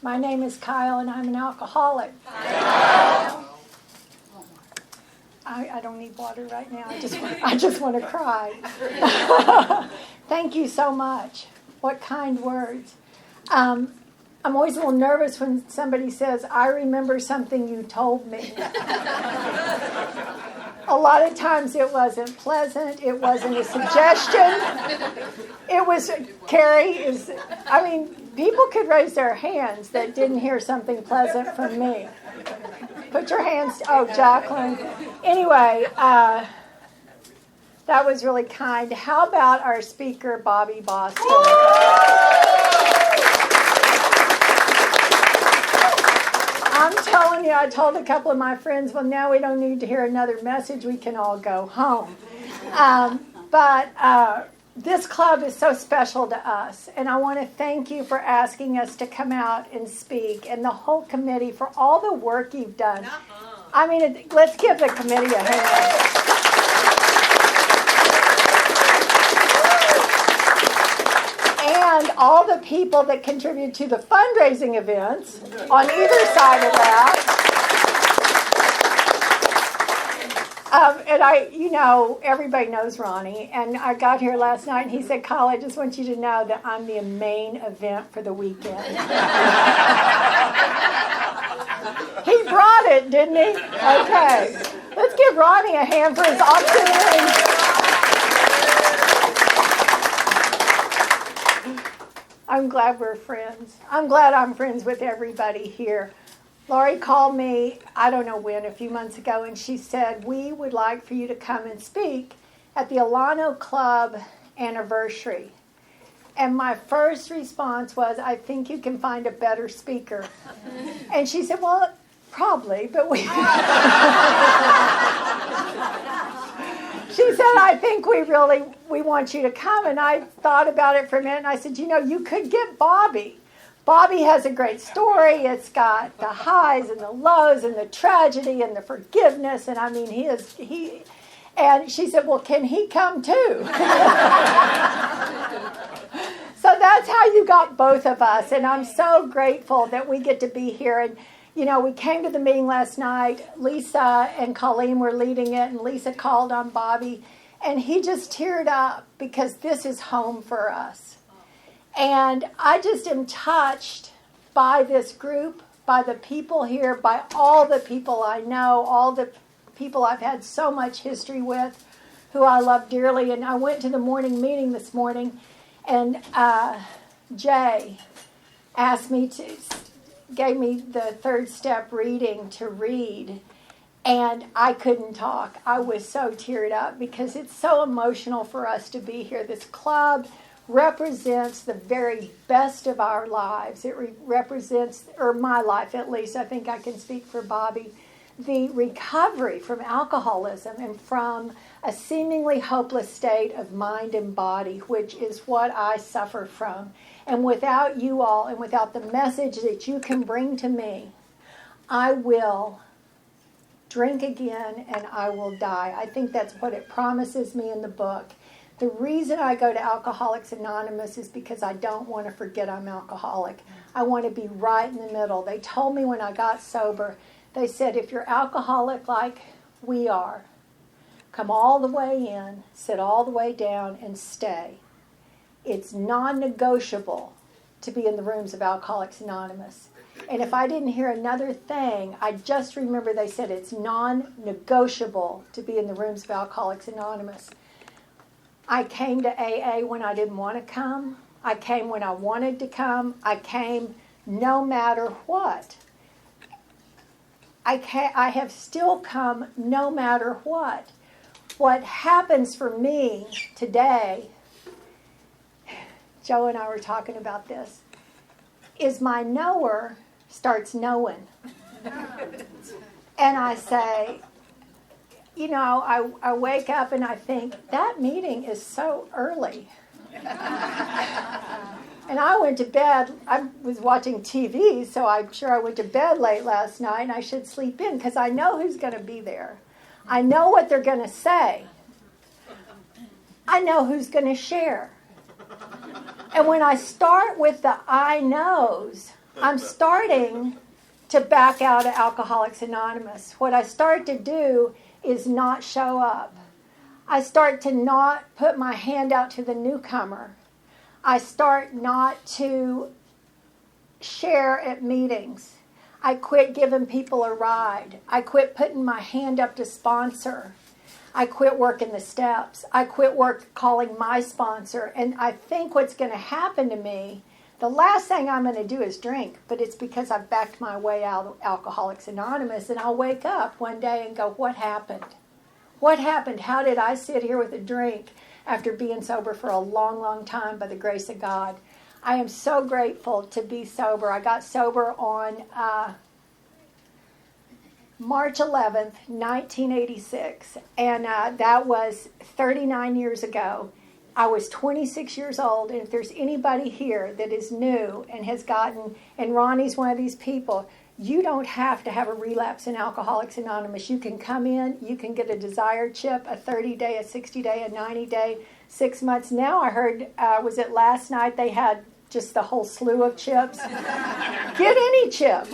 My name is Kayle, and I'm an alcoholic. I don't need water right now. I just want to cry. Thank you so much. What kind words. I'm always a little nervous when somebody says, I remember something you told me. A lot of times it wasn't pleasant. It wasn't a suggestion. It was, people could raise their hands that didn't hear something pleasant from me. Put your hands, Jacqueline. Anyway, that was really kind. How about our speaker, Bobby Boston? I'm telling you, I told a couple of my friends, well, now we don't need to hear another message. We can all go home. But this club is so special to us, and I want to thank you for asking us to come out and speak, and the whole committee for all the work you've done. Let's give the committee a hand. And all the people that contribute to the fundraising events on either side of that. Everybody knows Ronnie, and I got here last night, and he said, Kayle, I just want you to know that I'm the main event for the weekend. He brought it, didn't he? Okay. Let's give Ronnie a hand for his auctioneering. I'm glad we're friends. I'm glad I'm friends with everybody here. Lori called me, I don't know when, a few months ago, and she said, we would like for you to come and speak at the Alano Club anniversary. And my first response was, I think you can find a better speaker. And she said, well, probably, but we... She said, I think we want you to come. And I thought about it for a minute, and I said, you could get Bobby. Bobby has a great story. It's got the highs and the lows and the tragedy and the forgiveness. And he and she said, well, can he come too? So that's how you got both of us. And I'm so grateful that we get to be here. And, we came to the meeting last night. Lisa and Colleen were leading it, and Lisa called on Bobby. And he just teared up because this is home for us. And I just am touched by this group, by the people here, by all the people I know, all the people I've had so much history with, who I love dearly. And I went to the morning meeting this morning, and Jay gave me the third step reading to read, and I couldn't talk. I was so teared up because it's so emotional for us to be here. This club represents the very best of our lives. It represents, or my life at least, I think I can speak for Bobby, the recovery from alcoholism and from a seemingly hopeless state of mind and body, which is what I suffer from. And without you all, and without the message that you can bring to me, I will drink again and I will die. I think that's what it promises me in the book. The reason I go to Alcoholics Anonymous is because I don't want to forget I'm alcoholic. I want to be right in the middle. They told me when I got sober, they said, if you're alcoholic like we are, come all the way in, sit all the way down, and stay. It's non-negotiable to be in the rooms of Alcoholics Anonymous. And if I didn't hear another thing, I just remember they said it's non-negotiable to be in the rooms of Alcoholics Anonymous. I came to AA when I didn't want to come. I came when I wanted to come. I came no matter what. I have still come no matter what. What happens for me today, Joe and I were talking about this, is my knower starts knowing. And I say, I wake up and I think, that meeting is so early. And I went to bed, I was watching TV, so I'm sure I went to bed late last night, and I should sleep in because I know who's going to be there. I know what they're going to say. I know who's going to share. And when I start with the I knows, I'm starting to back out of Alcoholics Anonymous. What I start to do is not show up. I start to not put my hand out to the newcomer. I start not to share at meetings. I quit giving people a ride. I quit putting my hand up to sponsor. I quit working the steps. I quit calling my sponsor. And I think what's going to happen to me, the last thing I'm going to do is drink, but it's because I've backed my way out of Alcoholics Anonymous, and I'll wake up one day and go, what happened? What happened? How did I sit here with a drink after being sober for a long, long time by the grace of God? I am so grateful to be sober. I got sober on March 11th, 1986, and that was 39 years ago. I was 26 years old, and if there's anybody here that is new and has gotten, and Ronnie's one of these people, you don't have to have a relapse in Alcoholics Anonymous. You can come in, you can get a desired chip, a 30-day, a 60-day, a 90-day, 6 months. Now I heard, was it last night, they had just the whole slew of chips. Get any chip.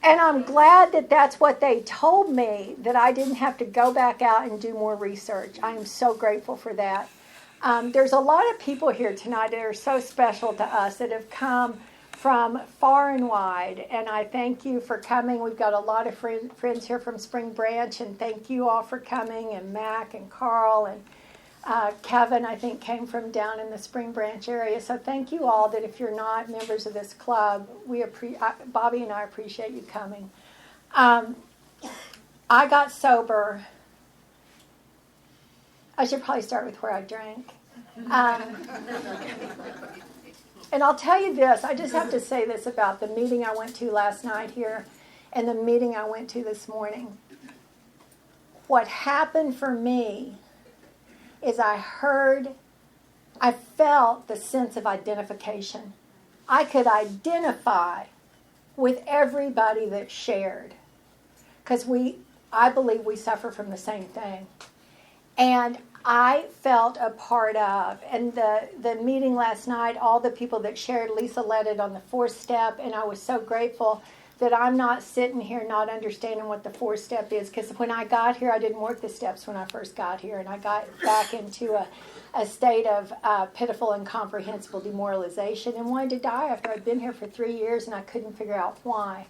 And I'm glad that that's what they told me, that I didn't have to go back out and do more research. I am so grateful for that. There's a lot of people here tonight that are so special to us that have come from far and wide, and I thank you for coming. We've got a lot of friends here from Spring Branch, and thank you all for coming, and Mac and Carl and Kevin, I think, came from down in the Spring Branch area. So thank you all that if you're not members of this club, Bobby and I appreciate you coming. I got sober. I should probably start with where I drank. And I'll tell you this, I just have to say this about the meeting I went to last night here and the meeting I went to this morning. What happened for me is I felt the sense of identification. I could identify with everybody that shared, because I believe we suffer from the same thing. And I felt a part of, and the meeting last night, all the people that shared, Lisa led it on the 4th step, and I was so grateful that I'm not sitting here not understanding what the 4th step is, because when I got here, I didn't work the steps when I first got here, and I got back into a state of pitiful, incomprehensible demoralization and wanted to die after I'd been here for 3 years, and I couldn't figure out why.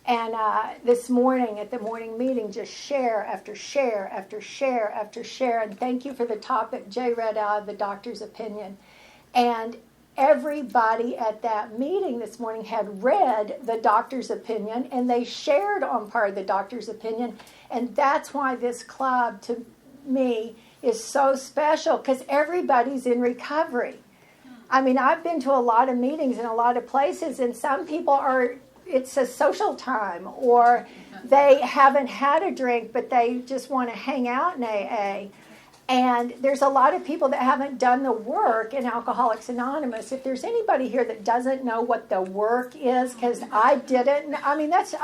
And this morning at the morning meeting, just share after share after share after share. And thank you for the topic Jay read out of the doctor's opinion. And everybody at that meeting this morning had read the doctor's opinion, and they shared on part of the doctor's opinion. And that's why this club, to me, is so special, because everybody's in recovery. I mean, I've been to a lot of meetings in a lot of places, and some people it's a social time, or they haven't had a drink, but they just want to hang out in AA. And there's a lot of people that haven't done the work in Alcoholics Anonymous. If there's anybody here that doesn't know what the work is, because I didn't, I mean that,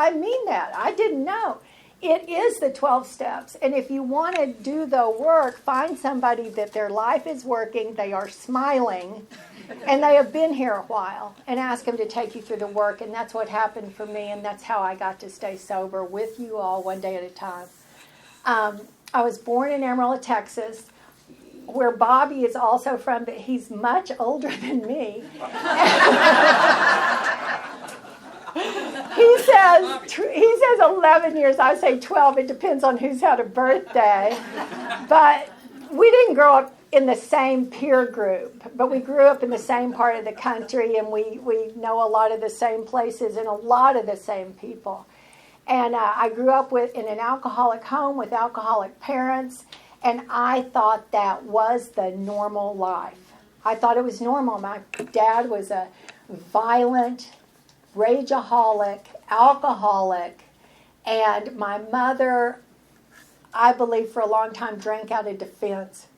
I didn't know. It is the 12 steps. And if you want to do the work, find somebody that their life is working, they are smiling, and they have been here a while, and ask them to take you through the work. And that's what happened for me, and that's how I got to stay sober with you all one day at a time. I was born in Amarillo, Texas, where Bobby is also from, but he's much older than me. He says 11 years. I say 12. It depends on who's had a birthday. But we didn't grow up in the same peer group, but we grew up in the same part of the country, and we know a lot of the same places and a lot of the same people. And I grew up in an alcoholic home with alcoholic parents, and I thought that was the normal life. I thought it was normal. My dad was a violent, rageaholic, alcoholic, and my mother, I believe for a long time, drank out of defense.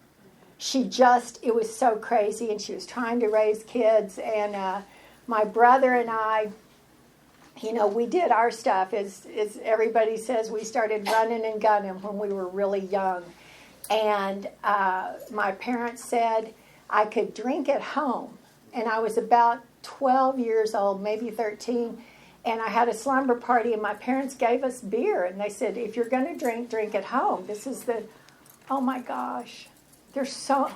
It was so crazy, and she was trying to raise kids, and my brother and I, we did our stuff. As everybody says, we started running and gunning when we were really young. And my parents said I could drink at home. And I was about 12 years old, maybe 13, and I had a slumber party, and my parents gave us beer, and they said, if you're going to drink, drink at home. This is oh my gosh, there's so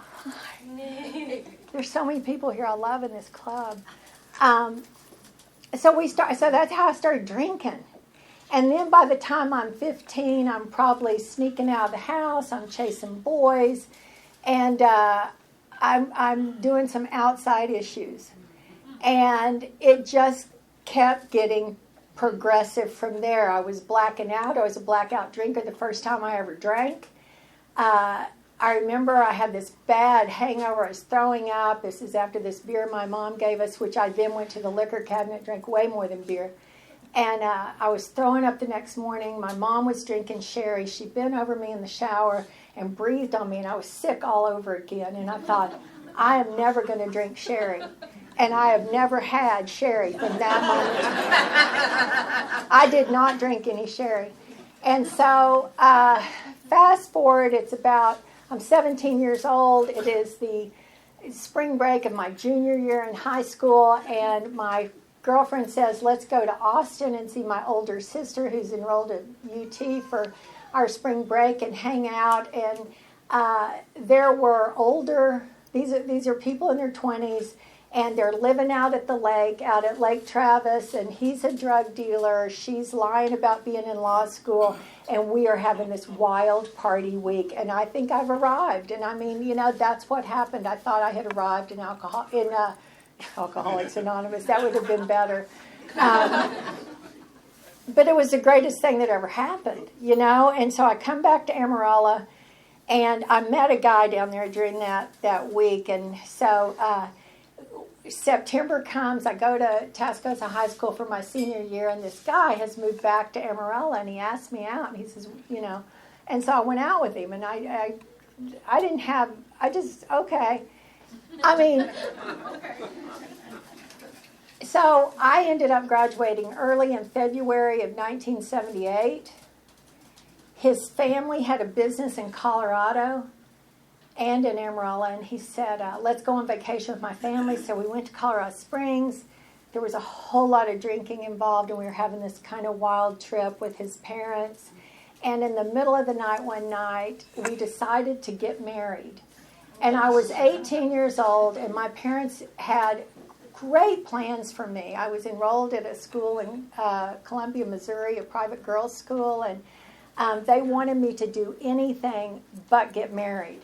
many people here I love in this club. So that's how I started drinking. And then by the time I'm 15, I'm probably sneaking out of the house. I'm chasing boys, and I'm doing some outside issues. And it just kept getting progressive from there. I was blacking out. I was a blackout drinker the first time I ever drank. I remember I had this bad hangover. I was throwing up. This is after this beer my mom gave us, which I then went to the liquor cabinet, drank way more than beer. And I was throwing up the next morning. My mom was drinking sherry. She bent over me in the shower and breathed on me, and I was sick all over again. And I thought, I am never going to drink sherry. And I have never had sherry from that moment. I did not drink any sherry. And so fast forward, I'm 17 years old. It is the spring break of my junior year in high school, and my girlfriend says, let's go to Austin and see my older sister who's enrolled at UT for our spring break and hang out. And there were these are people in their 20s, and they're living out at the lake, out at Lake Travis, and he's a drug dealer. She's lying about being in law school, and we are having this wild party week, and I think I've arrived. And I mean, that's what happened. I thought I had arrived in Alcoholics Anonymous. That would have been better. But it was the greatest thing that ever happened, And so I come back to Amarillo, and I met a guy down there during that week. And so September comes, I go to Tascosa High School for my senior year, and this guy has moved back to Amarillo, and he asked me out, and he says, and so I went out with him, and okay. I mean, so I ended up graduating early in February of 1978. His family had a business in Colorado and in Amarillo, and he said, let's go on vacation with my family. So we went to Colorado Springs. There was a whole lot of drinking involved, and we were having this kind of wild trip with his parents. And in the middle of the night one night, we decided to get married. And I was 18 years old, and my parents had great plans for me. I was enrolled at a school in Columbia, Missouri, a private girls' school, and they wanted me to do anything but get married.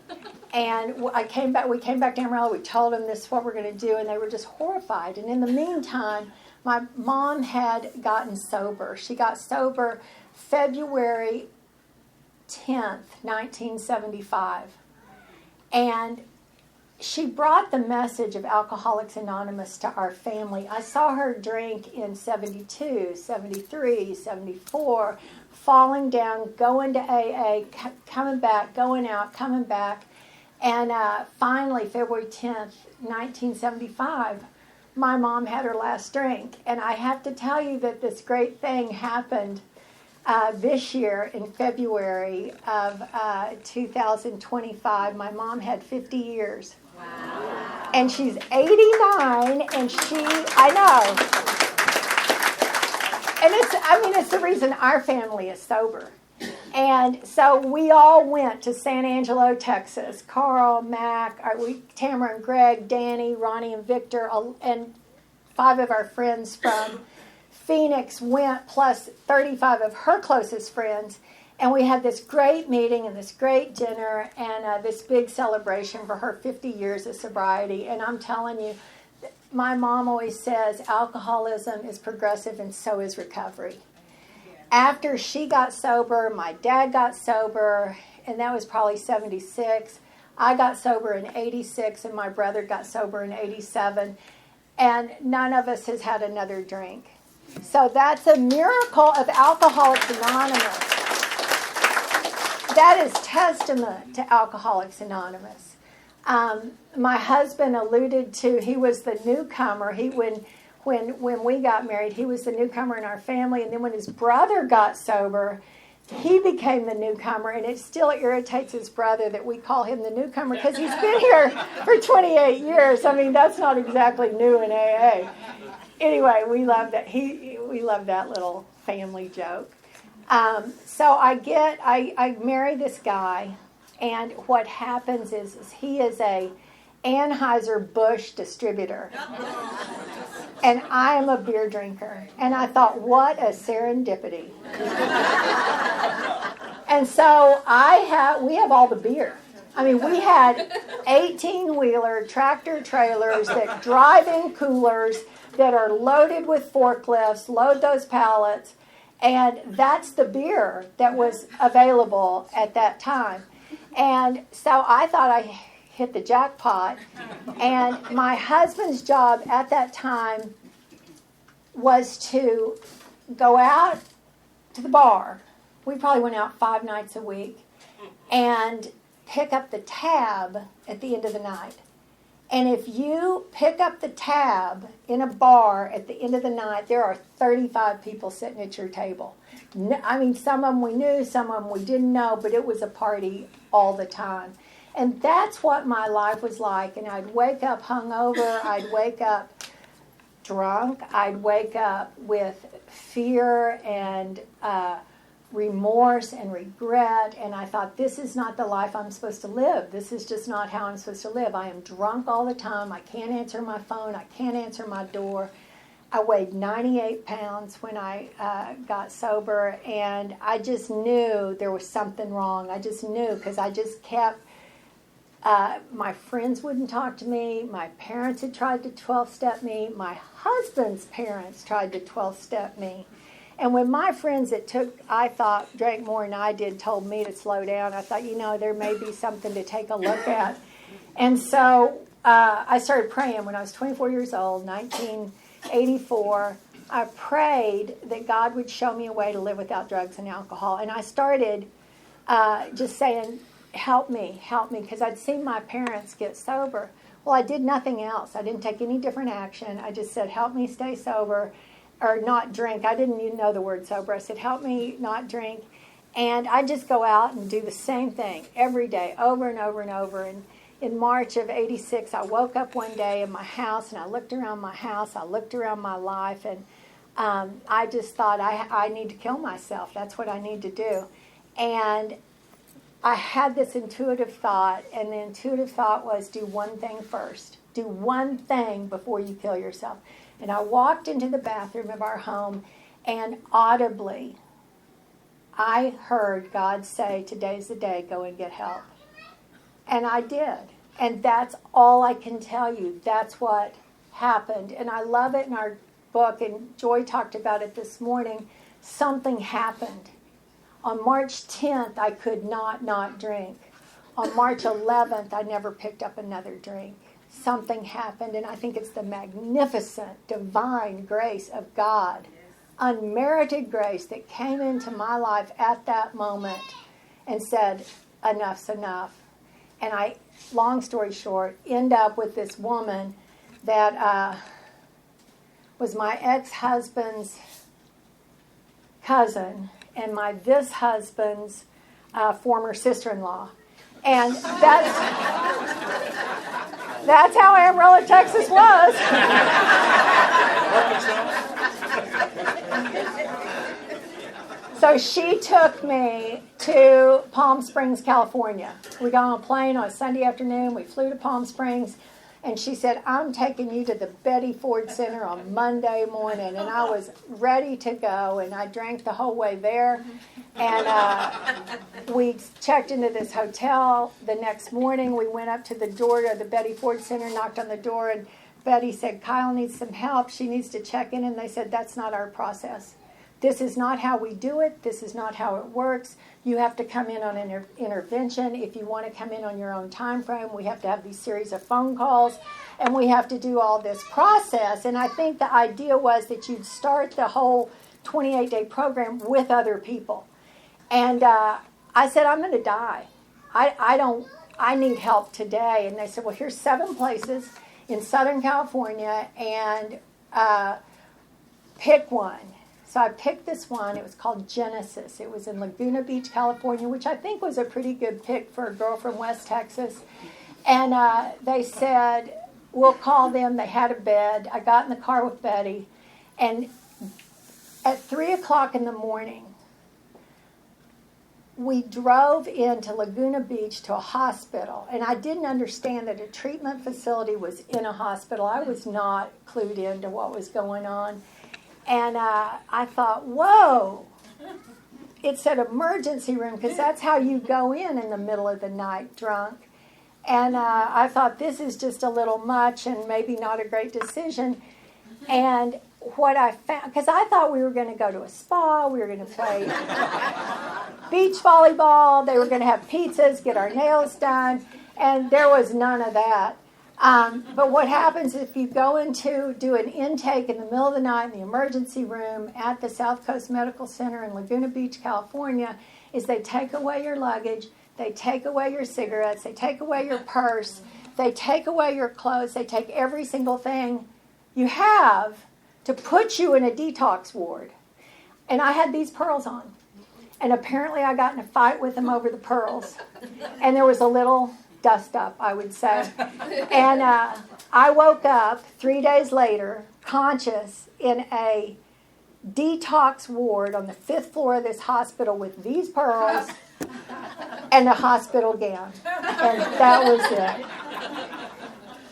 And we came back to Amarillo. We told them this is what we're going to do, and they were just horrified. And in the meantime, my mom had gotten sober. She got sober February 10th, 1975. And she brought the message of Alcoholics Anonymous to our family. I saw her drink in 72, 73, 74, falling down, going to AA, coming back, going out, coming back. And finally, February 10th, 1975, my mom had her last drink. And I have to tell you that this great thing happened this year in February of 2025. My mom had 50 years. Wow. And she's 89, and I know. And it's the reason our family is sober. And so we all went to San Angelo, Texas. Carl, Mac, Tamara and Greg, Danny, Ronnie and Victor, and 5 of our friends from Phoenix went, plus 35 of her closest friends. And we had this great meeting and this great dinner and this big celebration for her 50 years of sobriety. And I'm telling you, my mom always says alcoholism is progressive and so is recovery. After she got sober, my dad got sober, and that was probably 76. I got sober in 86, and my brother got sober in 87. And none of us has had another drink. So that's a miracle of Alcoholics Anonymous. That is testament to Alcoholics Anonymous. My husband alluded to, he was the newcomer. When we got married, he was the newcomer in our family. And then when his brother got sober, he became the newcomer, and it still irritates his brother that we call him the newcomer because he's been here for 28 years. I mean, that's not exactly new in AA. Anyway, we love that. We love that little family joke. So I marry this guy, and what happens is he is a Anheuser-Busch distributor. And I am a beer drinker. And I thought, what a serendipity. And so we have all the beer. I mean, we had 18-wheeler tractor trailers that drive in coolers that are loaded with forklifts, load those pallets, and that's the beer that was available at that time. And so I thought I hit the jackpot, and my husband's job at that time was to go out to the bar. We probably went out 5 nights a week and pick up the tab at the end of the night. And if you pick up the tab in a bar at the end of the night, there are 35 people sitting at your table. I mean, some of them we knew, some of them we didn't know, but it was a party all the time. And that's what my life was like. And I'd wake up hungover. I'd wake up drunk. I'd wake up with fear and remorse and regret. And I thought, this is not the life I'm supposed to live. This is just not how I'm supposed to live. I am drunk all the time. I can't answer my phone. I can't answer my door. I weighed 98 pounds when I got sober. And I just knew there was something wrong. I just knew because I just kept... my friends wouldn't talk to me. My parents had tried to 12-step me. My husband's parents tried to 12-step me. And when my friends I thought drank more than I did, told me to slow down, I thought, there may be something to take a look at. And so I started praying when I was 24 years old, 1984. I prayed that God would show me a way to live without drugs and alcohol. And I started just saying, help me, because I'd seen my parents get sober. Well, I did nothing else. I didn't take any different action. I just said, help me stay sober or not drink. I didn't even know the word sober. I said, help me not drink. And I just go out and do the same thing every day, over and over and over. And in March of 86, I woke up one day in my house, and I looked around my house. I looked around my life, and I just thought, I need to kill myself. That's what I need to do. And I had this intuitive thought, and the intuitive thought was, do one thing first. Do one thing before you kill yourself. And I walked into the bathroom of our home, and audibly, I heard God say, today's the day, go and get help. And I did. And that's all I can tell you. That's what happened. And I love it in our book, and Joy talked about it this morning. Something happened. On March 10th, I could not drink. On March 11th, I never picked up another drink. Something happened, and I think it's the magnificent, divine grace of God, unmerited grace that came into my life at that moment and said, enough's enough. And I, long story short, end up with this woman that was my ex-husband's cousin and my this husband's former sister-in-law. And that's how Amarillo, Texas was. So she took me to Palm Springs, California. We got on a plane on a Sunday afternoon. We flew to Palm Springs. And she said, I'm taking you to the Betty Ford Center on Monday morning. And I was ready to go. And I drank the whole way there. And we checked into this hotel. The next morning, we went up to the door of the Betty Ford Center, knocked on the door. And Betty said, Kayle needs some help. She needs to check in. And they said, that's not our process. This is not how we do it. This is not how it works. You have to come in on an intervention. If you want to come in on your own time frame, we have to have these series of phone calls, and we have to do all this process. And I think the idea was that you'd start the whole 28-day program with other people. And I said, I'm going to die. I need help today. And they said, well, here's 7 places in Southern California, and pick one. So I picked this one. It was called Genesis. It was in Laguna Beach, California, which I think was a pretty good pick for a girl from West Texas. And they said, we'll call them. They had a bed. I got in the car with Betty. And at 3 o'clock in the morning, we drove into Laguna Beach to a hospital. And I didn't understand that a treatment facility was in a hospital. I was not clued into what was going on. And I thought, whoa, it's an emergency room, because that's how you go in the middle of the night drunk. And I thought, this is just a little much and maybe not a great decision. And what I found, because I thought we were going to go to a spa, we were going to play beach volleyball, they were going to have pizzas, get our nails done, and there was none of that. But what happens if you go do an intake in the middle of the night in the emergency room at the South Coast Medical Center in Laguna Beach, California, is they take away your luggage, they take away your cigarettes, they take away your purse, they take away your clothes, they take every single thing you have to put you in a detox ward. And I had these pearls on. And apparently I got in a fight with them over the pearls. And there was a little dust up, I would say. And I woke up 3 days later, conscious, in a detox ward on the 5th floor of this hospital with these pearls and a hospital gown. And that was it.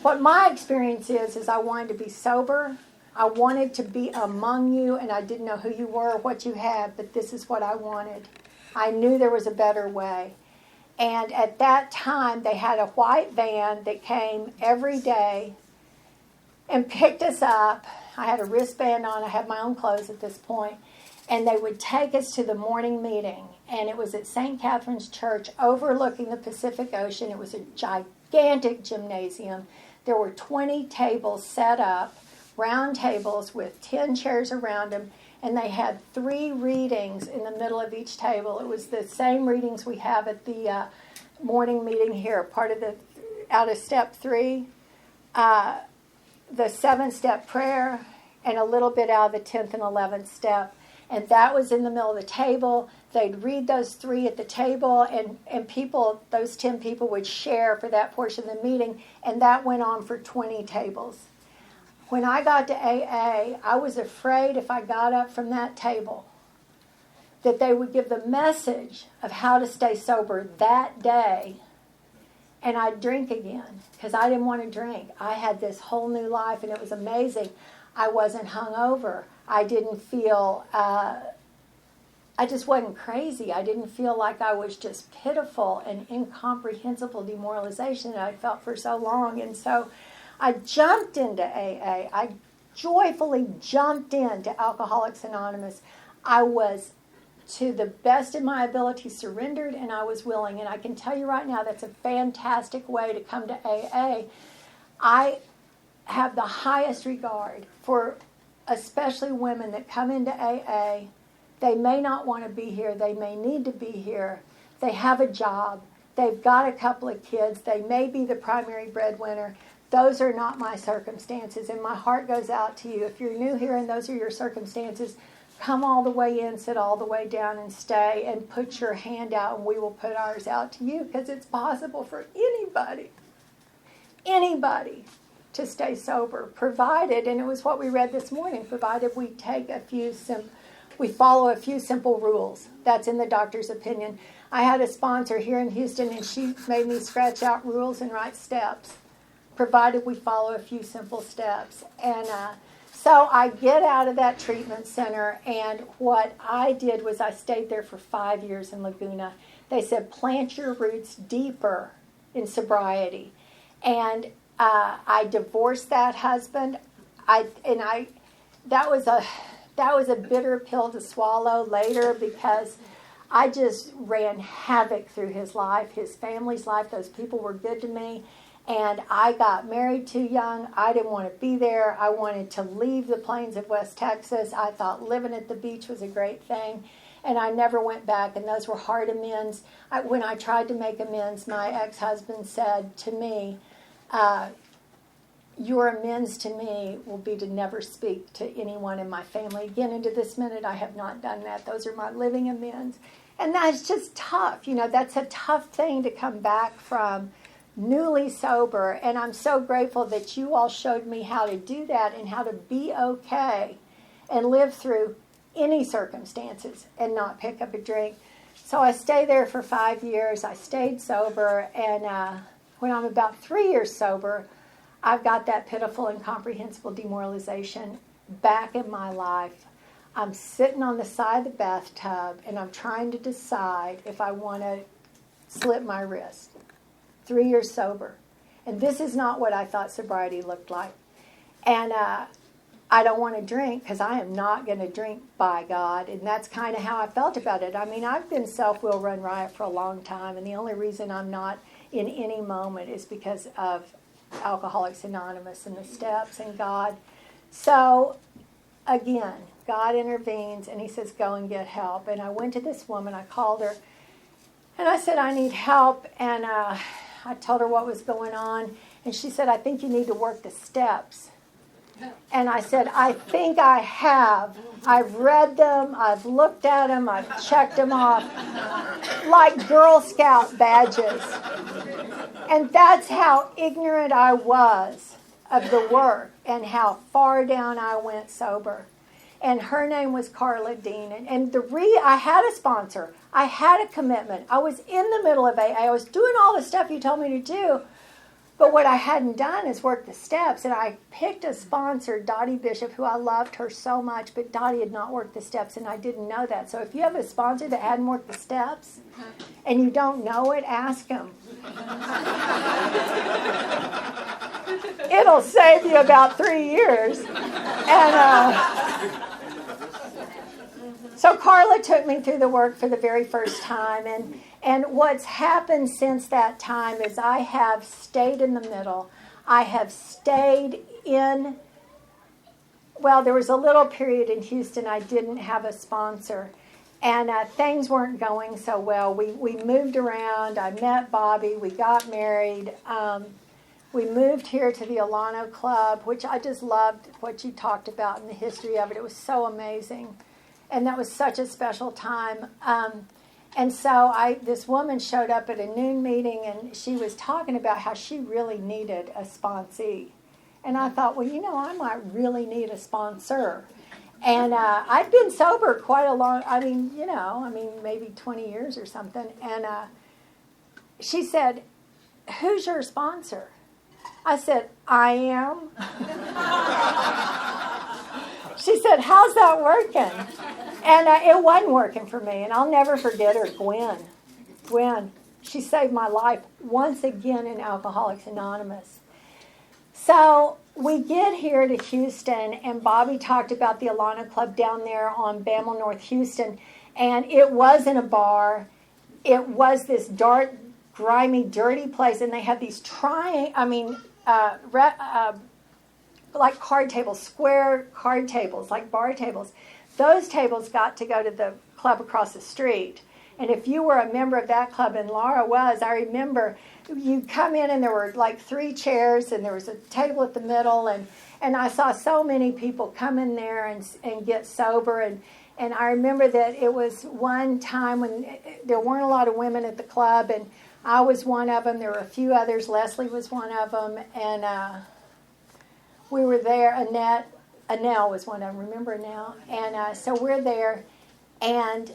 What my experience is I wanted to be sober. I wanted to be among you, and I didn't know who you were or what you had, but this is what I wanted. I knew there was a better way. And at that time, they had a white van that came every day and picked us up. I had a wristband on. I had my own clothes at this point. And they would take us to the morning meeting. And it was at St. Catherine's Church overlooking the Pacific Ocean. It was a gigantic gymnasium. There were 20 tables set up, round tables with 10 chairs around them, and they had 3 readings in the middle of each table. It was the same readings we have at the morning meeting here, part of the, out of step 3, the 7-step prayer, and a little bit out of the 10th and 11th step. And that was in the middle of the table. They'd read those 3 at the table, and people, those 10 people would share for that portion of the meeting, and that went on for 20 tables. When I got to AA, I was afraid if I got up from that table that they would give the message of how to stay sober that day, and I'd drink again, because I didn't want to drink. I had this whole new life, and it was amazing. I wasn't hungover. I didn't feel, I just wasn't crazy. I didn't feel like I was just pitiful and incomprehensible demoralization that I felt for so long. And so I jumped into AA. I joyfully jumped into Alcoholics Anonymous. I was, to the best of my ability, surrendered, and I was willing. And I can tell you right now, that's a fantastic way to come to AA. I have the highest regard for especially women that come into AA. They may not want to be here. They may need to be here. They have a job. They've got a couple of kids. They may be the primary breadwinner. Those are not my circumstances, and my heart goes out to you. If you're new here and those are your circumstances, come all the way in, sit all the way down, and stay, and put your hand out, and we will put ours out to you, because it's possible for anybody to stay sober, provided, and it was what we read this morning, provided we take we follow a few simple rules. That's in the doctor's opinion. I had a sponsor here in Houston, and she made me scratch out rules and write steps, provided we follow a few simple steps. And so I get out of that treatment center, and what I did was I stayed there for 5 years in Laguna. They said, plant your roots deeper in sobriety. And I divorced that husband. That was a bitter pill to swallow later, because I just ran havoc through his life, his family's life. Those people were good to me. And I got married too young. I didn't want to be there. I wanted to leave the plains of West Texas. I thought living at the beach was a great thing. And I never went back, and those were hard amends. When I tried to make amends, my ex-husband said to me, your amends to me will be to never speak to anyone in my family again. And to this minute, I have not done that. Those are my living amends. And that's just tough. That's a tough thing to come back from newly sober. And I'm so grateful that you all showed me how to do that and how to be okay and live through any circumstances and not pick up a drink. So I stayed there for 5 years. I stayed sober. And when I'm about 3 years sober, I've got that pitiful, incomprehensible demoralization back in my life. I'm sitting on the side of the bathtub, and I'm trying to decide if I want to slit my wrist. 3 years sober. And this is not what I thought sobriety looked like. And I don't want to drink because I am not going to drink, by God. And that's kind of how I felt about it. I mean, I've been self-will run riot for a long time, and the only reason I'm not in any moment is because of Alcoholics Anonymous and the steps and God. So, again, God intervenes, and he says, go and get help. And I went to this woman. I called her, and I said, I need help. And I told her what was going on. And she said, I think you need to work the steps. And I said, I think I have. I've read them. I've looked at them. I've checked them off like Girl Scout badges. And that's how ignorant I was of the work and how far down I went sober. And her name was Carla Dean. And I had a sponsor. I had a commitment. I was in the middle of AA. I was doing all the stuff you told me to do. But what I hadn't done is work the steps. And I picked a sponsor, Dottie Bishop, who I loved her so much. But Dottie had not worked the steps, and I didn't know that. So if you have a sponsor that hadn't worked the steps and you don't know it, ask him. It'll save you about 3 years. And so Carla took me through the work for the very first time. And what's happened since that time is I have stayed in the middle. I have stayed in, well, there was a little period in Houston I didn't have a sponsor. And things weren't going so well. We moved around. I met Bobby. We got married. We moved here to the Alano Club, which I just loved what you talked about in the history of it. It was so amazing. And that was such a special time. And so this woman showed up at a noon meeting, and she was talking about how she really needed a sponsee. And I thought, well, I might really need a sponsor. And I'd been sober quite a long, maybe 20 years or something. And she said, who's your sponsor? I said, I am. She said, how's that working? And it wasn't working for me. And I'll never forget her, Gwen. She saved my life once again in Alcoholics Anonymous. So we get here to Houston, and Bobby talked about the Alana Club down there on Bammel, North Houston. And it wasn't a bar. It was this dark, grimy, dirty place. And they had these like card tables, square card tables, like bar tables. Those tables got to go to the club across the street. And if you were a member of that club, and Laura was, I remember you'd come in and there were like 3 chairs and there was a table at the middle. And I saw so many people come in there and get sober. And I remember that it was one time when there weren't a lot of women at the club, and I was one of them. There were a few others. Leslie was one of them. And we were there. Annelle was one of them. Remember Annelle? And so we're there. And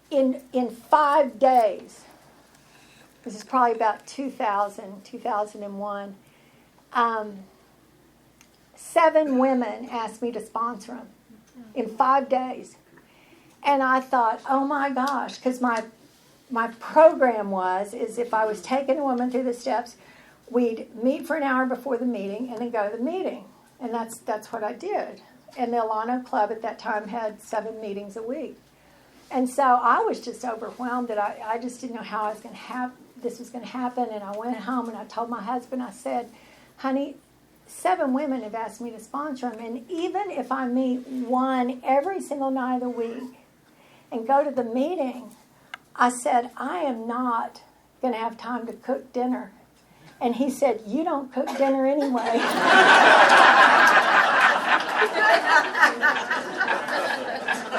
in 5 days, this is probably about 2001, 7 women asked me to sponsor them in 5 days. And I thought, oh my gosh, because my program is if I was taking a woman through the steps, we'd meet for an hour before the meeting and then go to the meeting. And that's what I did. And the Alano Club at that time had 7 meetings a week. And so I was just overwhelmed that I just didn't know how this was going to happen. And I went home and I told my husband, I said, honey, 7 women have asked me to sponsor them. And even if I meet one every single night of the week and go to the meeting, I said, I am not going to have time to cook dinner. And he said, "You don't cook dinner anyway."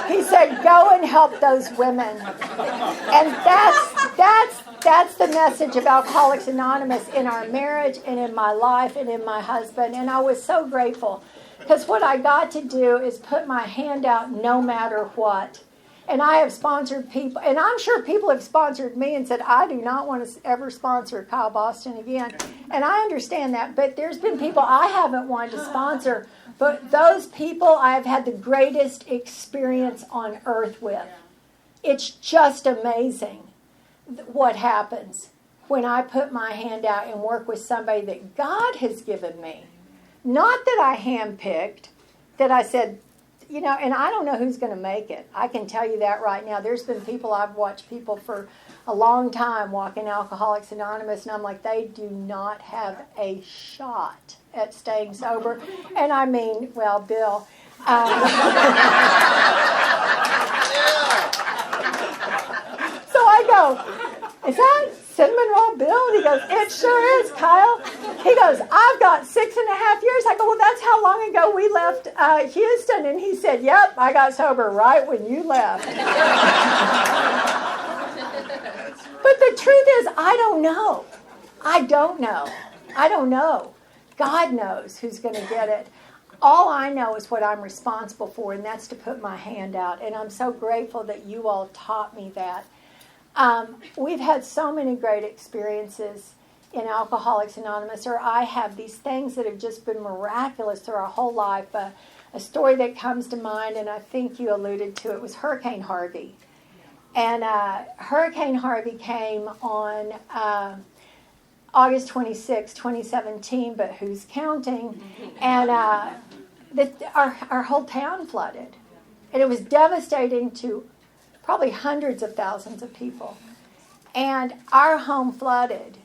He said, "Go and help those women." And that's the message of Alcoholics Anonymous in our marriage and in my life and in my husband. And I was so grateful because what I got to do is put my hand out no matter what. And I have sponsored people, and I'm sure people have sponsored me and said, "I do not want to ever sponsor Kyle Boston again." And I understand that, but there's been people I haven't wanted to sponsor, but those people I have had the greatest experience on earth with. It's just amazing what happens when I put my hand out and work with somebody that God has given me. Not that I handpicked, that I said, and I don't know who's going to make it. I can tell you that right now. There's been people, I've watched people for a long time walk in Alcoholics Anonymous, and I'm like, they do not have a shot at staying sober. And I mean, well, Bill. So I go, "Is that Cinnamon Roll Bill?" And he goes, "It sure is, Kyle." He goes, "I've got 6.5 years. I go, "Well, that's how long ago we left Houston." And he said, "Yep, I got sober right when you left." But the truth is, I don't know. I don't know. God knows who's going to get it. All I know is what I'm responsible for, and that's to put my hand out. And I'm so grateful that you all taught me that. We've had so many great experiences in Alcoholics Anonymous, or I have these things that have just been miraculous through our whole life. A story that comes to mind, and I think you alluded to it, was Hurricane Harvey. And Hurricane Harvey came on August 26, 2017, but who's counting? And our whole town flooded. And it was devastating to probably hundreds of thousands of people. And our home flooded.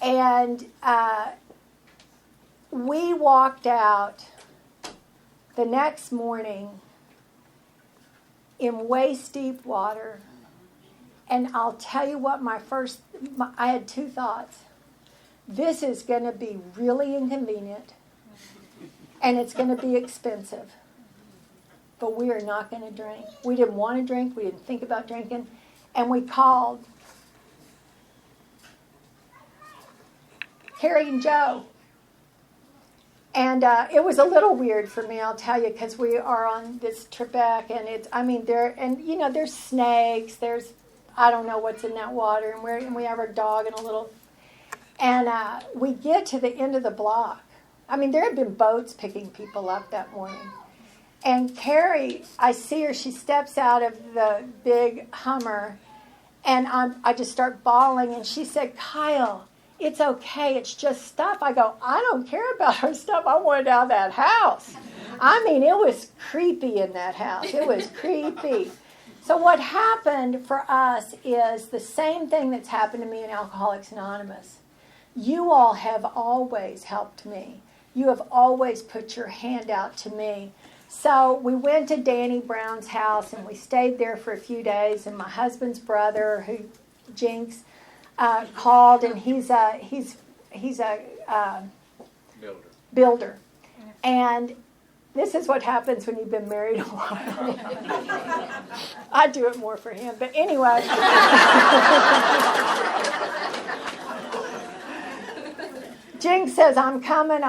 And we walked out the next morning in waist-deep water. And I'll tell you what, I had two thoughts. This is going to be really inconvenient, and it's going to be expensive. But we are not going to drink. We didn't want to drink. We didn't think about drinking. And we called Carrie and Joe. And it was a little weird for me, I'll tell you, because we are on this trip back, and there's snakes, I don't know what's in that water, and we have our dog and a little, and we get to the end of the block. I mean, there had been boats picking people up that morning. And Carrie, I see her, she steps out of the big Hummer, and I just start bawling, and she said, "Kyle, it's okay, it's just stuff." I go, "I don't care about her stuff. I wanted out of that house." I mean, it was creepy in that house. It was creepy. So what happened for us is the same thing that's happened to me in Alcoholics Anonymous. You all have always helped me. You have always put your hand out to me. So we went to Danny Brown's house, and we stayed there for a few days, and my husband's brother, Jinx, called, and he's a builder. And this is what happens when you've been married a while. I do it more for him, but anyway. Jinx says, I'm coming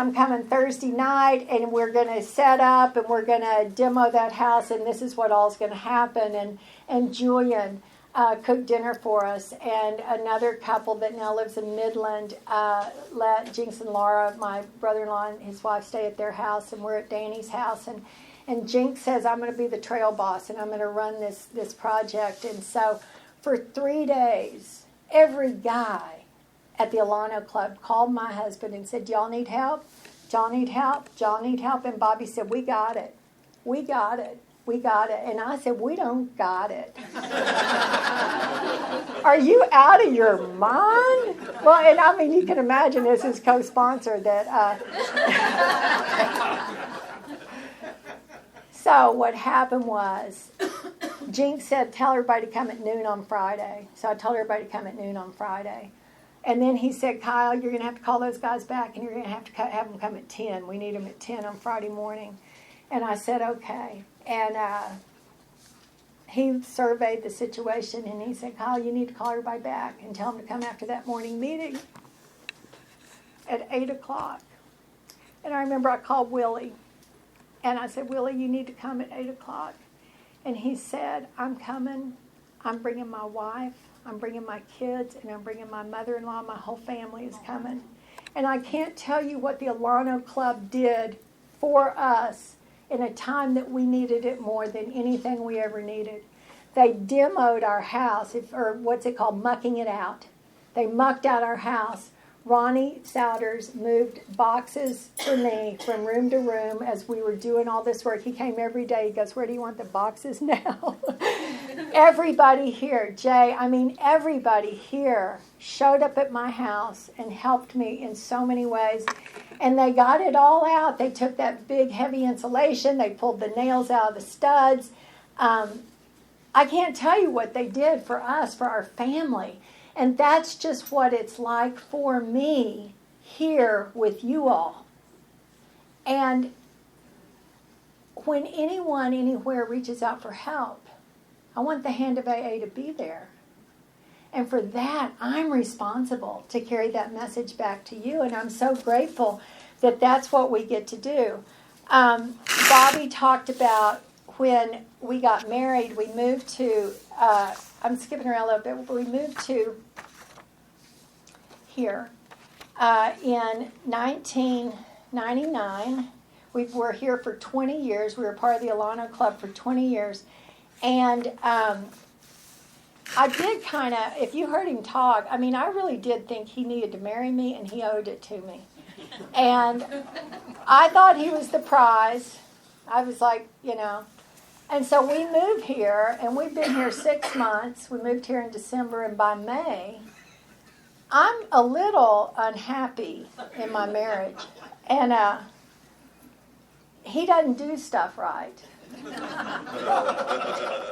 Thursday night, and we're going to set up, and we're going to demo that house, and this is what all's going to happen. And Julian cooked dinner for us, and another couple that now lives in Midland let Jinx and Laura, my brother-in-law and his wife, stay at their house, and we're at Danny's house. And Jinx says, I'm going to be the trail boss, and I'm going to run this project. And so for 3 days, every guy at the Alano Club called my husband and said, "Y'all need help? Y'all need help? Y'all need help?" And Bobby said, "We got it. We got it. We got it." And I said, "We don't got it." Are you out of your mind? Well, and I mean, you can imagine as his co-sponsor that. So what happened was, Jinx said, "Tell everybody to come at noon on Friday." So I told everybody to come at noon on Friday. And then he said, Kyle, you're going to have to call those guys back, and you're going to have to have them come at 10. We need them at 10 on Friday morning. And I said, okay. And he surveyed the situation, and he said, Kyle, you need to call everybody back and tell them to come after that morning meeting at 8 o'clock. And I remember I called Willie, and I said, Willie, you need to come at 8 o'clock. And he said, I'm coming. I'm bringing my wife. I'm bringing my kids, and I'm bringing my mother-in-law. My whole family is coming. And I can't tell you what the Alano Club did for us in a time that we needed it more than anything we ever needed. They demoed our house, or what's it called, mucking it out. They mucked out our house. Ronnie Souders moved boxes for me from room to room as we were doing all this work. He came every day. He goes, where do you want the boxes now? Everybody here, everybody here showed up at my house and helped me in so many ways. And they got it all out. They took that big, heavy insulation. They pulled the nails out of the studs. I can't tell you what they did for us, for our family. And that's just what it's like for me here with you all. And when anyone anywhere reaches out for help, I want the hand of AA to be there. And for that, I'm responsible to carry that message back to you. And I'm so grateful that that's what we get to do. Bobby talked about when we got married, we moved to, I'm skipping around a little bit, but we moved to here in 1999. We were here for 20 years. We were part of the Alano Club for 20 years. And I did kind of, if you heard him talk, I really did think he needed to marry me, and he owed it to me. And I thought he was the prize. I was like, And so we moved here, and we've been here 6 months. We moved here in December, and by May, I'm a little unhappy in my marriage. And he doesn't do stuff right.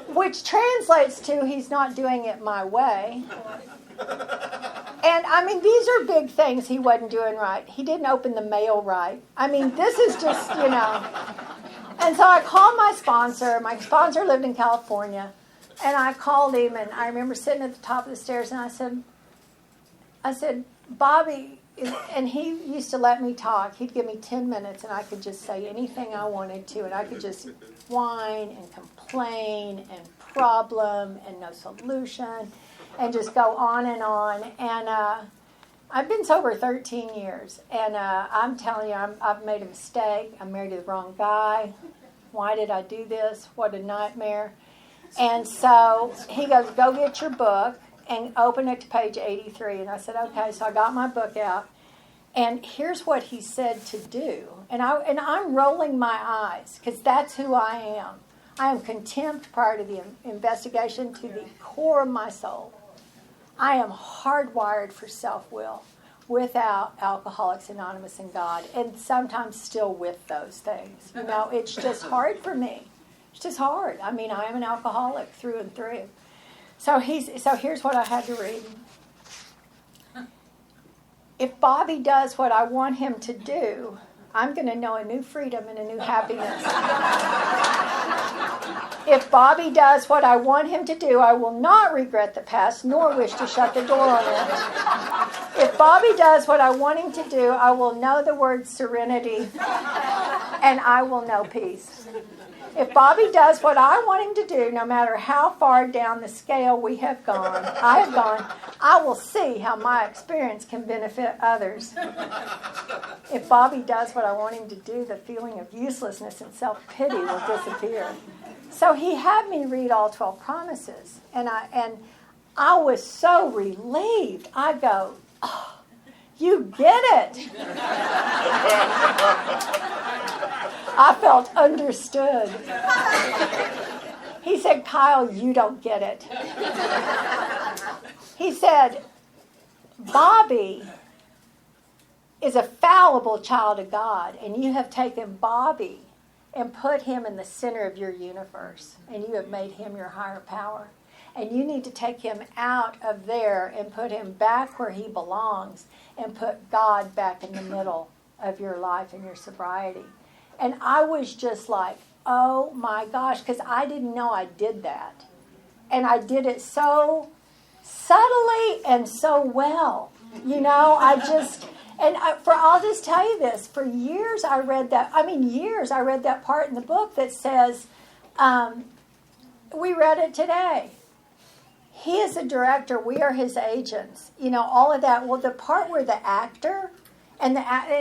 Which translates to he's not doing it my way. And these are big things he wasn't doing right. He didn't open the mail right. This is just, And so I called my sponsor. My sponsor lived in California. And I called him, and I remember sitting at the top of the stairs, and I said, Bobby, and he used to let me talk. He'd give me 10 minutes, and I could just say anything I wanted to, and I could just whine and complain and problem and no solution and just go on. And I've been sober 13 years, and I'm telling you, I've made a mistake. I'm married to the wrong guy. Why did I do this? What a nightmare. And so he goes, go get your book and open it to page 83. And I said, okay. So I got my book out. And here's what he said to do. And I'm rolling my eyes because that's who I am. I am contempt prior to the investigation to the core of my soul. I am hardwired for self-will without Alcoholics Anonymous and God, and sometimes still with those things. It's just hard for me. It's just hard. I am an alcoholic through and through. So here's what I had to read. If Bobby does what I want him to do, I'm going to know a new freedom and a new happiness. If Bobby does what I want him to do, I will not regret the past nor wish to shut the door on it. If Bobby does what I want him to do, I will know the word serenity and I will know peace. If Bobby does what I want him to do, no matter how far down the scale I have gone, I will see how my experience can benefit others. If Bobby does what I want him to do, the feeling of uselessness and self-pity will disappear. So he had me read all 12 promises, and I was so relieved. I go, oh, you get it. I felt understood. He said, Kyle, you don't get it. He said, Bobby is a fallible child of God, and you have taken Bobby and put him in the center of your universe, and you have made him your higher power. And you need to take him out of there and put him back where he belongs and put God back in the middle of your life and your sobriety. And I was just like, oh my gosh, because I didn't know I did that. And I did it so subtly and so well. I'll just tell you this, for years I read that part in the book that says, we read it today. He is the director, we are his agents. All of that. Well, the part where the actor, and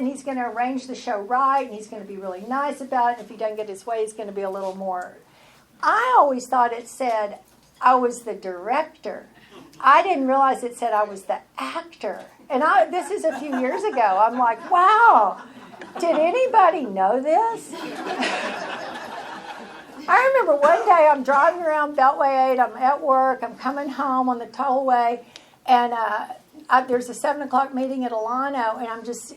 he's going to arrange the show right, and he's going to be really nice about it. If he doesn't get his way, he's going to be a little more. I always thought it said I was the director. I didn't realize it said I was the actor. And this is a few years ago. I'm like, wow, did anybody know this? I remember one day I'm driving around Beltway 8. I'm at work. I'm coming home on the tollway. And there's a 7 o'clock meeting at Alano. And I'm just,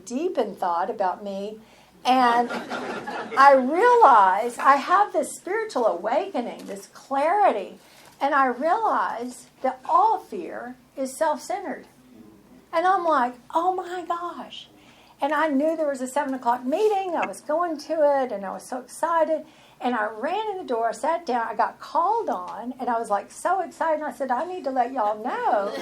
deep in thought about me. And I realize I have this spiritual awakening, this clarity. And I realize that all fear is self-centered. And I'm like, oh my gosh. And I knew there was a 7 o'clock meeting. I was going to it, and I was so excited. And I ran in the door, sat down. I got called on, and I was like so excited. And I said, I need to let y'all know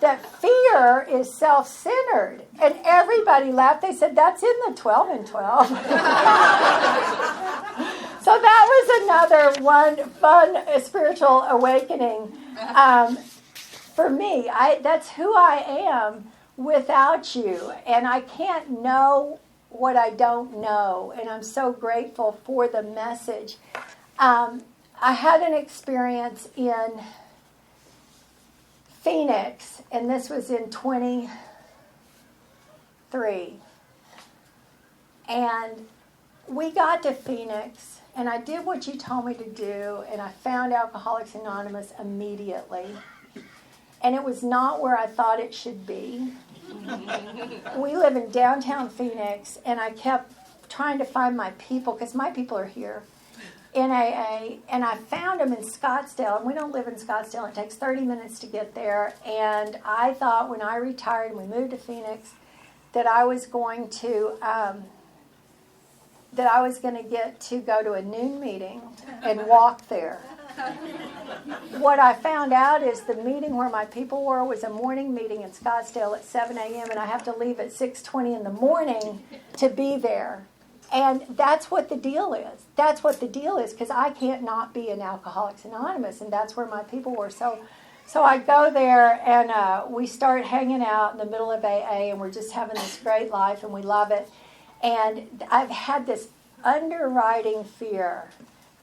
that fear is self-centered. And everybody laughed. They said, that's in the 12 and 12. So that was another one fun spiritual awakening for me. That's who I am without you. And I can't know what I don't know. And I'm so grateful for the message. I had an experience in Phoenix, and this was in 23. And we got to Phoenix, and I did what you told me to do, and I found Alcoholics Anonymous immediately. And it was not where I thought it should be. We live in downtown Phoenix, and I kept trying to find my people, because my people are here in AA, and I found them in Scottsdale, and we don't live in Scottsdale. It takes 30 minutes to get there, and I thought when I retired and we moved to Phoenix that I was going to get to go to a noon meeting and walk there. What I found out is the meeting where my people were was a morning meeting in Scottsdale at 7 a.m. and I have to leave at 6:20 in the morning to be there. And that's what the deal is. That's what the deal is, because I can't not be in Alcoholics Anonymous, and that's where my people were. So I go there, and we start hanging out in the middle of AA, and we're just having this great life, and we love it. And I've had this underwriting fear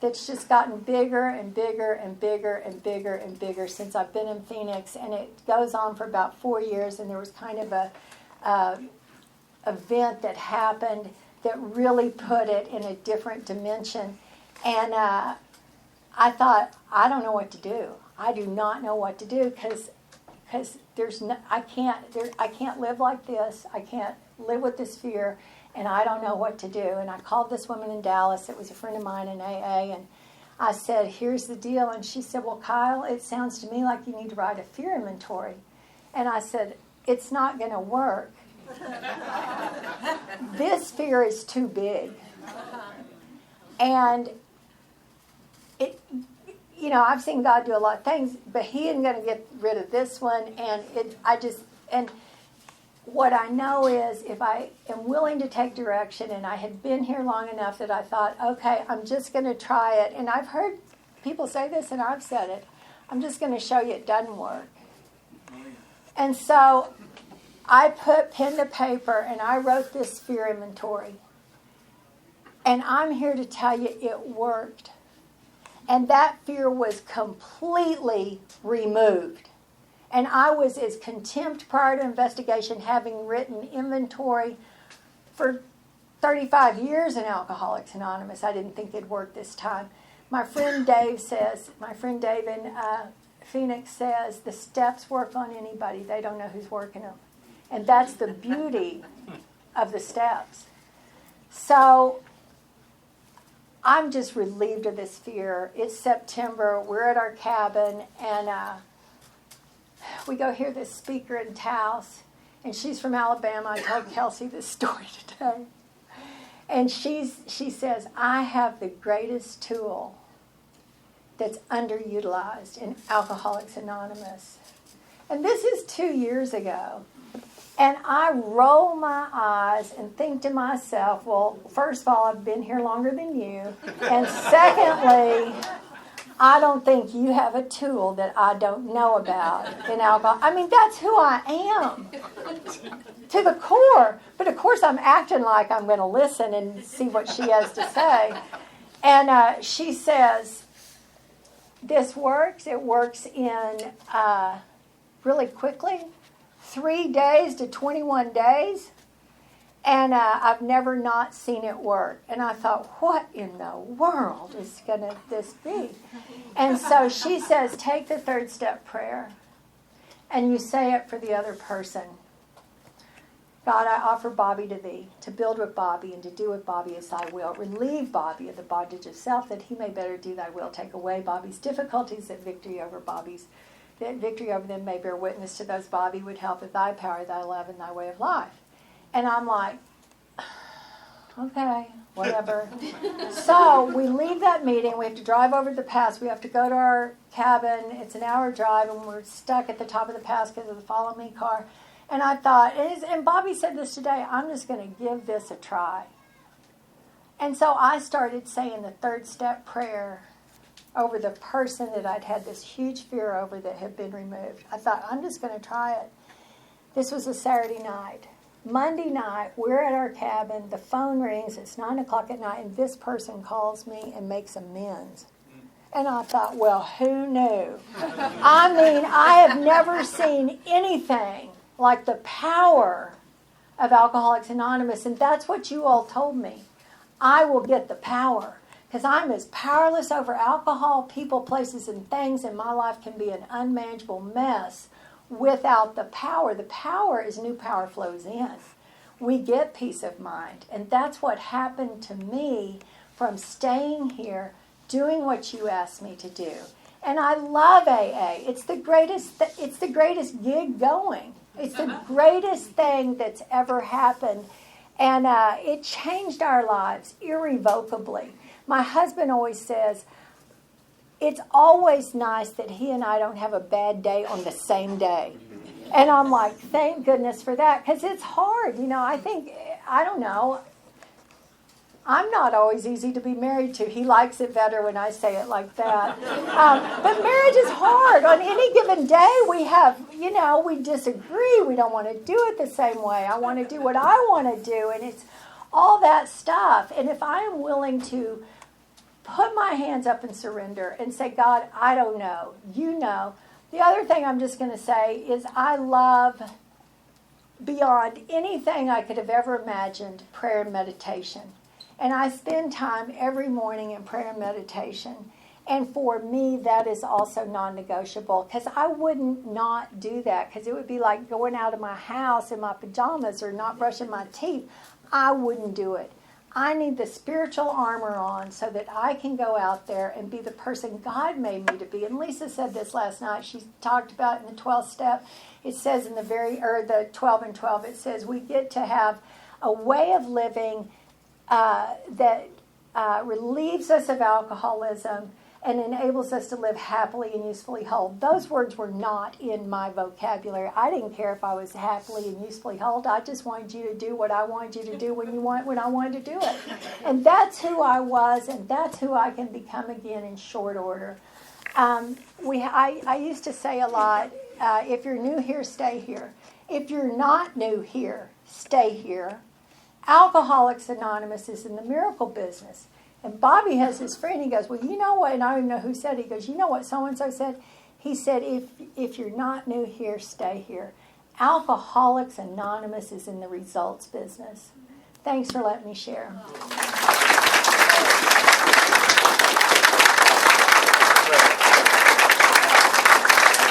that's just gotten bigger and bigger and bigger and bigger and bigger since I've been in Phoenix, and it goes on for about 4 years. And there was kind of a event that happened that really put it in a different dimension. And I thought, I don't know what to do. I do not know what to do, because I can't live like this. I can't live with this fear. And I don't know what to do. And I called this woman in Dallas. It was a friend of mine in AA. And I said, here's the deal. And she said, well, Kayle, it sounds to me like you need to write a fear inventory. And I said, it's not going to work. This fear is too big. And I've seen God do a lot of things, but he isn't going to get rid of this one. And what I know is, if I am willing to take direction, and I had been here long enough that I thought, okay, I'm just going to try it. And I've heard people say this, and I've said it. I'm just going to show you it doesn't work. And so I put pen to paper, and I wrote this fear inventory. And I'm here to tell you it worked. And that fear was completely removed. And I was as contempt prior to investigation, having written inventory for 35 years in Alcoholics Anonymous. I didn't think it'd work this time. My friend Dave in Phoenix says, the steps work on anybody. They don't know who's working them. And that's the beauty of the steps. So I'm just relieved of this fear. It's September. We're at our cabin, and we go hear this speaker in Taos, and she's from Alabama. I told Kelsey this story today. And she says, I have the greatest tool that's underutilized in Alcoholics Anonymous. And this is 2 years ago. And I roll my eyes and think to myself, well, first of all, I've been here longer than you. And secondly, I don't think you have a tool that I don't know about in alcohol. I mean, that's who I am to the core. But of course, I'm acting like I'm going to listen and see what she has to say. And she says, this works. It works in really quickly. 3 days to 21 days, and I've never not seen it work. And I thought, what in the world is going to this be? And so she says, take the third step prayer, and you say it for the other person. God, I offer Bobby to thee, to build with Bobby and to do with Bobby as thy will. Relieve Bobby of the bondage of self, that he may better do thy will. Take away Bobby's difficulties, that victory over them may bear witness to those Bobby would help with thy power, thy love, and thy way of life. And I'm like, okay, whatever. So we leave that meeting. We have to drive over the pass. We have to go to our cabin. It's an hour drive, and we're stuck at the top of the pass because of the follow me car. And I thought, and Bobby said this today, I'm just going to give this a try. And so I started saying the third step prayer over the person that I'd had this huge fear over that had been removed. I thought, I'm just going to try it. This was a Saturday night. Monday night, we're at our cabin. The phone rings. It's 9 o'clock at night, and this person calls me and makes amends. And I thought, well, who knew? I mean, I have never seen anything like the power of Alcoholics Anonymous, and that's what you all told me. I will get the power. Because I'm as powerless over alcohol, people, places, and things, and my life can be an unmanageable mess without the power. The power is new power flows in. We get peace of mind. And that's what happened to me from staying here, doing what you asked me to do. And I love AA. It's the greatest gig going. It's the greatest thing that's ever happened. And it changed our lives irrevocably. My husband always says, it's always nice that he and I don't have a bad day on the same day. And I'm like, thank goodness for that, because it's hard. You know, I don't know. I'm not always easy to be married to. He likes it better when I say it like that. But marriage is hard. On any given day, we disagree. We don't want to do it the same way. I want to do what I want to do, and it's all that stuff. And if I am willing to put my hands up and surrender and say, God, I don't know. You know. The other thing I'm just going to say is I love, beyond anything I could have ever imagined, prayer and meditation. And I spend time every morning in prayer and meditation. And for me, that is also non-negotiable, because I wouldn't not do that, because it would be like going out of my house in my pajamas or not brushing my teeth. I wouldn't do it. I need the spiritual armor on so that I can go out there and be the person God made me to be. And Lisa said this last night. She talked about in the 12th step. It says in the 12 and 12, it says we get to have a way of living that relieves us of alcoholism and enables us to live happily and usefully whole. Those words were not in my vocabulary. I didn't care if I was happily and usefully whole. I just wanted you to do what I wanted you to do when I wanted to do it. And that's who I was, and that's who I can become again in short order. I used to say a lot, if you're new here, stay here. If you're not new here, stay here. Alcoholics Anonymous is in the miracle business. And Bobby has his friend, he goes, well, you know what, and I don't even know who said it. He goes, you know what so-and-so said? He said, if you're not new here, stay here. Alcoholics Anonymous is in the results business. Thanks for letting me share.